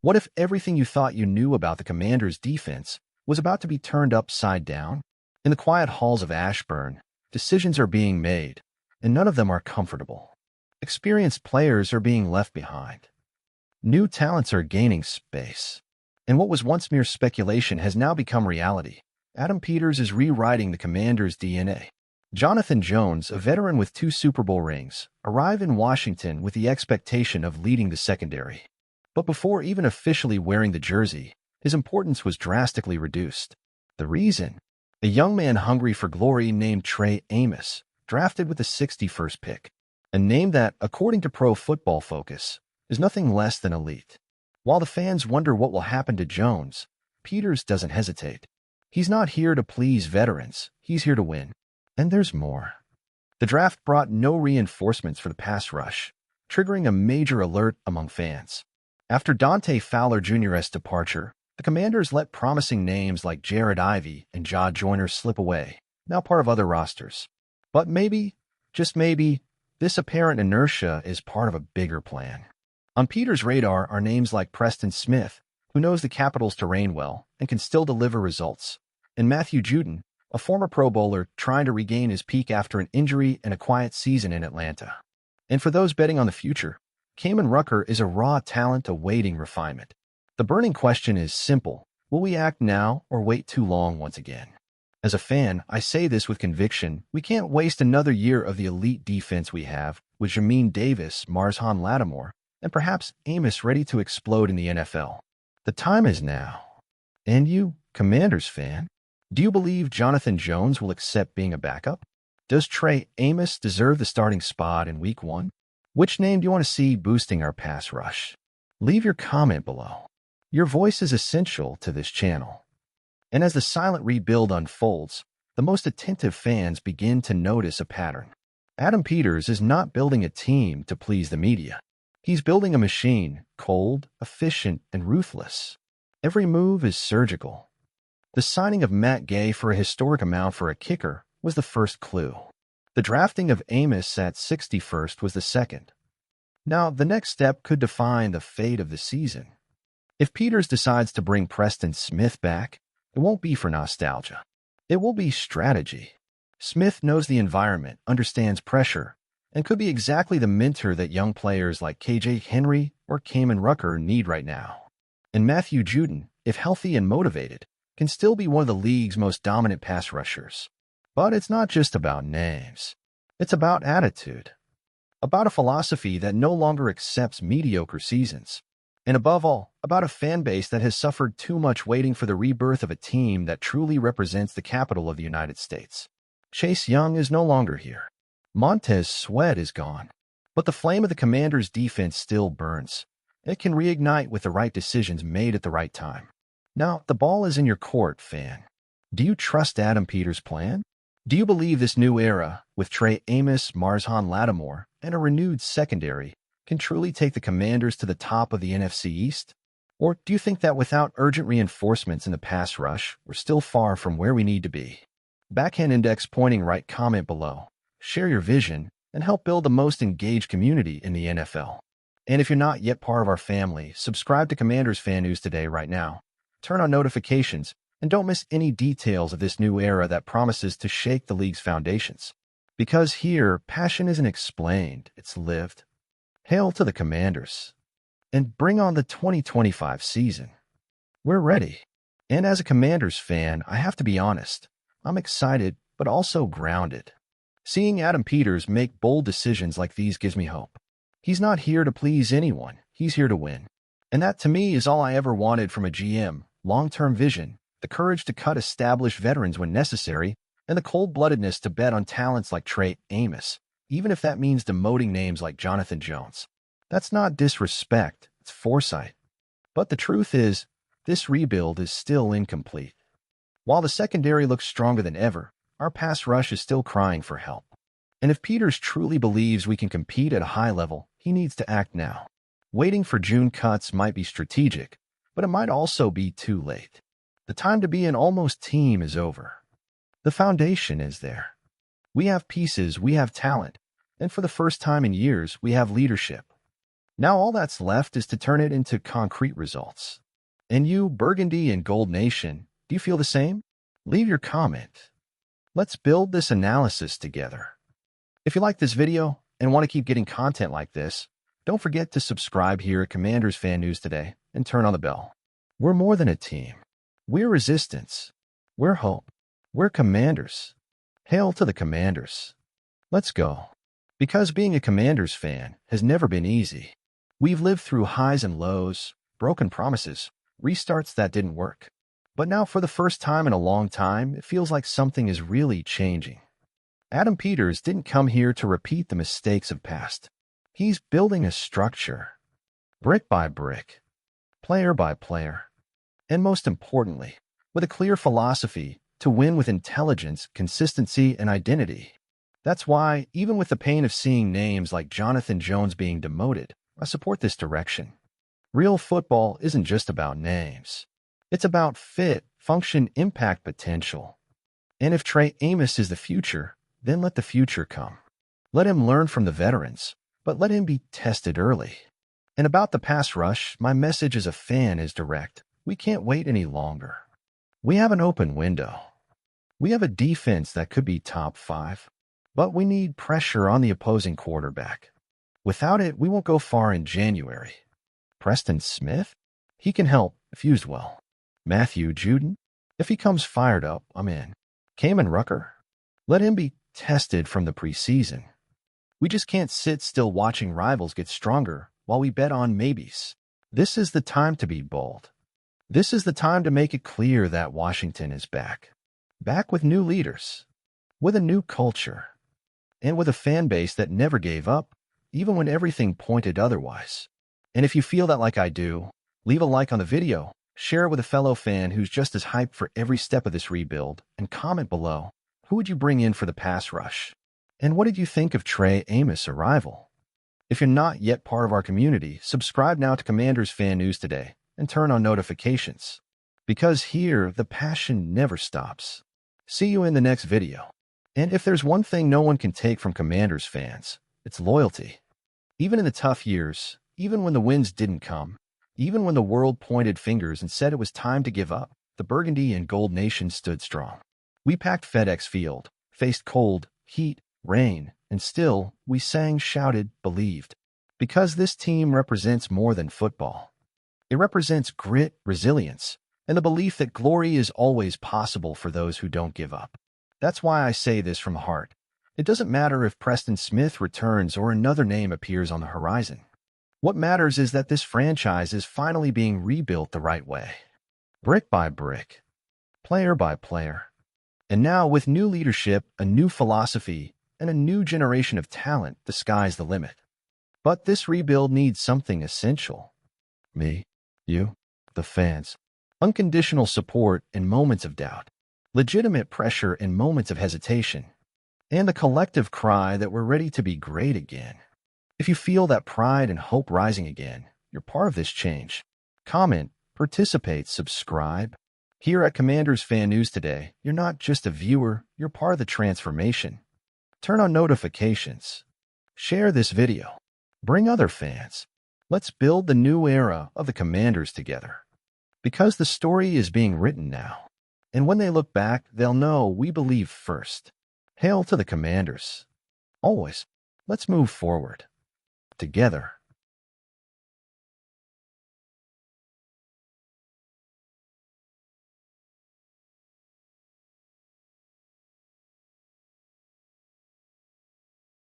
What if everything you thought you knew about the Commanders' defense was about to be turned upside down? In the quiet halls of Ashburn, decisions are being made, and none of them are comfortable. Experienced players are being left behind. New talents are gaining space. And what was once mere speculation has now become reality. Adam Peters is rewriting the Commanders' DNA. Jonathan Jones, a veteran with 2 Super Bowl rings, arrived in Washington with the expectation of leading the secondary. But before even officially wearing the jersey, his importance was drastically reduced. The reason? A young man hungry for glory named Trey Amos, drafted with the 61st pick. A name that, according to Pro Football Focus, is nothing less than elite. While the fans wonder what will happen to Jones, Peters doesn't hesitate. He's not here to please veterans, he's here to win. And there's more. The draft brought no reinforcements for the pass rush, triggering a major alert among fans. After Dante Fowler Jr.'s departure, the Commanders let promising names like Jared Ivey and Jah Joyner slip away, now part of other rosters. But maybe, just maybe, this apparent inertia is part of a bigger plan. On Peters' radar are names like Preston Smith, who knows the Capitals' terrain well and can still deliver results, and Matthew Judon, a former Pro Bowler trying to regain his peak after an injury and a quiet season in Atlanta. And for those betting on the future, Kamen Rucker is a raw talent awaiting refinement. The burning question is simple: will we act now or wait too long once again? As a fan, I say this with conviction: we can't waste another year of the elite defense we have, with Jamin Davis, Marshawn Lattimore, and perhaps Amos ready to explode in the NFL. The time is now. And you, Commanders fan, do you believe Jonathan Jones will accept being a backup? Does Trey Amos deserve the starting spot in Week 1? Which name do you want to see boosting our pass rush? Leave your comment below. Your voice is essential to this channel. And as the silent rebuild unfolds, the most attentive fans begin to notice a pattern. Adam Peters is not building a team to please the media. He's building a machine, cold, efficient, and ruthless. Every move is surgical. The signing of Matt Gay for a historic amount for a kicker was the first clue. The drafting of Amos at 61st was the second. Now, the next step could define the fate of the season. If Peters decides to bring Preston Smith back, it won't be for nostalgia. It will be strategy. Smith knows the environment, understands pressure, and could be exactly the mentor that young players like KJ Henry or Kamen Rucker need right now. And Matthew Judon, if healthy and motivated, can still be one of the league's most dominant pass rushers. But it's not just about names. It's about attitude. About a philosophy that no longer accepts mediocre seasons. And above all, about a fan base that has suffered too much waiting for the rebirth of a team that truly represents the capital of the United States. Chase Young is no longer here. Montez Sweat is gone. But the flame of the Commanders' defense still burns. It can reignite with the right decisions made at the right time. Now, the ball is in your court, fan. Do you trust Adam Peters' plan? Do you believe this new era, with Trey Amos, Marshawn Lattimore, and a renewed secondary, can truly take the Commanders to the top of the NFC East? Or do you think that without urgent reinforcements in the pass rush, we're still far from where we need to be? Backhand index pointing right comment below. Share your vision and help build the most engaged community in the NFL. And if you're not yet part of our family, subscribe to Commanders Fan News today right now. Turn on notifications and don't miss any details of this new era that promises to shake the league's foundations. Because here, passion isn't explained, it's lived. Hail to the Commanders. And bring on the 2025 season. We're ready. And as a Commanders fan, I have to be honest. I'm excited, but also grounded. Seeing Adam Peters make bold decisions like these gives me hope. He's not here to please anyone. He's here to win. And that, to me, is all I ever wanted from a GM: long-term vision, the courage to cut established veterans when necessary, and the cold-bloodedness to bet on talents like Trey Amos, even if that means demoting names like Jonathan Jones. That's not disrespect, it's foresight. But the truth is, this rebuild is still incomplete. While the secondary looks stronger than ever, our pass rush is still crying for help. And if Peters truly believes we can compete at a high level, he needs to act now. Waiting for June cuts might be strategic, but it might also be too late. The time to be an almost team is over. The foundation is there. We have pieces, we have talent, and for the first time in years, we have leadership. Now all that's left is to turn it into concrete results. And you, Burgundy and Gold Nation, do you feel the same? Leave your comment. Let's build this analysis together. If you like this video and want to keep getting content like this, don't forget to subscribe here at Commanders Fan News today and turn on the bell. We're more than a team. We're resistance. We're hope. We're Commanders. Hail to the Commanders. Let's go. Because being a Commanders fan has never been easy. We've lived through highs and lows, broken promises, restarts that didn't work. But now for the first time in a long time, it feels like something is really changing. Adam Peters didn't come here to repeat the mistakes of past. He's building a structure, brick by brick, player by player, and most importantly, with a clear philosophy to win with intelligence, consistency, and identity. That's why, even with the pain of seeing names like Jonathan Jones being demoted, I support this direction. Real football isn't just about names. It's about fit, function, impact, potential. And if Trey Amos is the future, then let the future come. Let him learn from the veterans, but let him be tested early. And about the pass rush, my message as a fan is direct. We can't wait any longer. We have an open window. We have a defense that could be top 5, but we need pressure on the opposing quarterback. Without it, we won't go far in January. Preston Smith? He can help if used well. Matthew Judon? If he comes fired up, I'm in. Kamen Rucker? Let him be tested from the preseason. We just can't sit still watching rivals get stronger while we bet on maybes. This is the time to be bold. This is the time to make it clear that Washington is back. Back with new leaders, with a new culture, and with a fan base that never gave up, even when everything pointed otherwise. And if you feel that like I do, leave a like on the video, share it with a fellow fan who's just as hyped for every step of this rebuild, and comment below, who would you bring in for the pass rush? And what did you think of Trey Amos' arrival? If you're not yet part of our community, subscribe now to Commanders Fan News today and turn on notifications. Because here, the passion never stops. See you in the next video. And if there's one thing no one can take from Commanders fans, it's loyalty. Even in the tough years, even when the wins didn't come, even when the world pointed fingers and said it was time to give up, the Burgundy and Gold Nation stood strong. We packed FedEx Field, faced cold, heat, rain, and still, we sang, shouted, believed. Because this team represents more than football. It represents grit, resilience, and the belief that glory is always possible for those who don't give up. That's why I say this from the heart. It doesn't matter if Preston Smith returns or another name appears on the horizon. What matters is that this franchise is finally being rebuilt the right way. Brick by brick, player by player. And now, with new leadership, a new philosophy, and a new generation of talent, the sky's the limit. But this rebuild needs something essential. Me, you, the fans. Unconditional support in moments of doubt. Legitimate pressure in moments of hesitation. And the collective cry that we're ready to be great again. If you feel that pride and hope rising again, you're part of this change. Comment, participate, subscribe. Here at Commanders Fan News today, you're not just a viewer, you're part of the transformation. Turn on notifications. Share this video. Bring other fans. Let's build the new era of the Commanders together. Because the story is being written now. And when they look back, they'll know we believe first. Hail to the Commanders. Always, let's move forward. Together.